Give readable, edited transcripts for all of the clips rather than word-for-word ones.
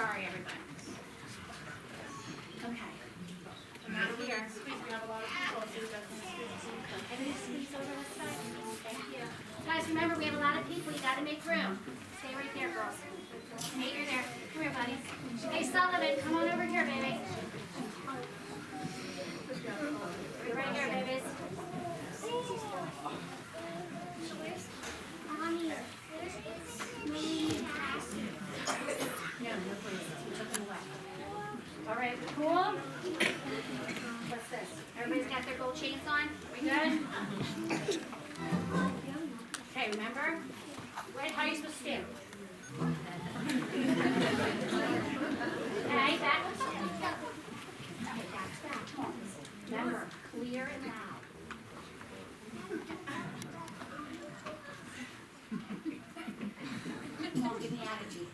Sorry, everybody. Okay. Now here, we have a lot of people, so we've got some students. Over this side. Thank you. Guys, remember, we have a lot of people. You got to make room. Stay right there, girls. Hey, you're there. Come here, buddies. Hey, Sullivan, come on over here, baby. You're right here, babies. Mommy, no, please. Put them away. All right, cool? What's this? Everybody's got their gold chains on? We good? Okay, remember? Wait, how are you supposed to stand? Okay, back. Okay, that's back. Remember, clear and loud. Come on, give me attitude.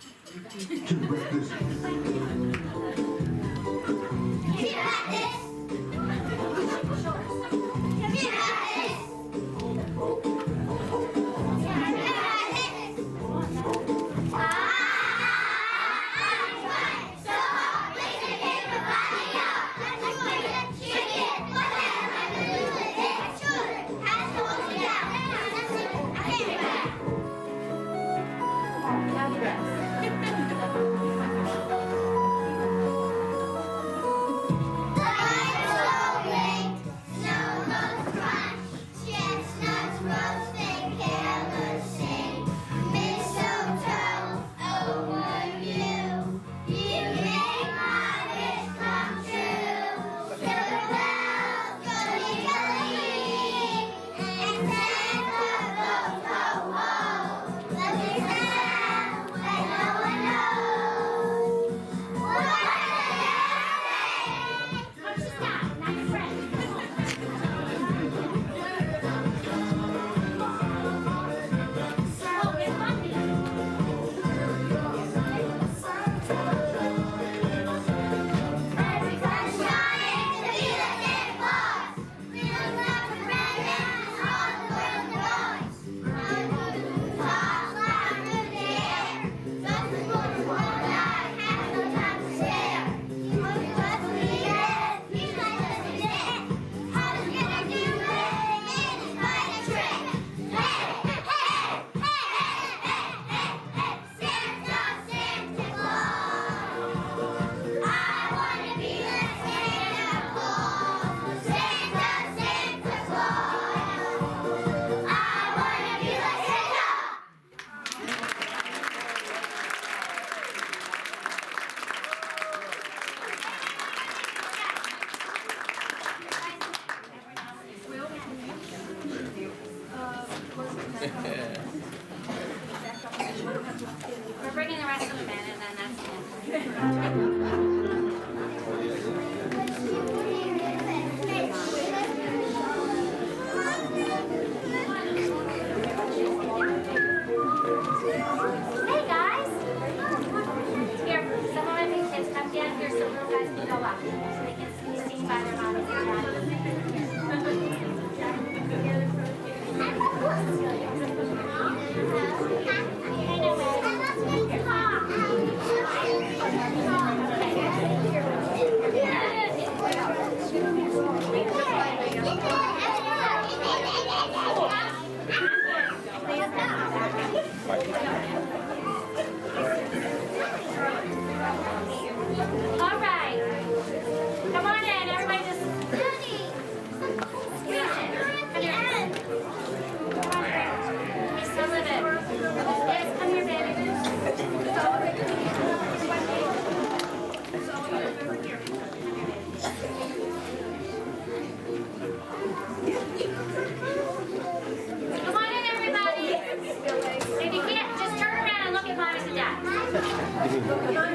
We're bringing the rest of them in, and then that's Hey guys! Here, some of my big kids come down here so little guys can go up. So they can be seen by their mommies and daddies. Come on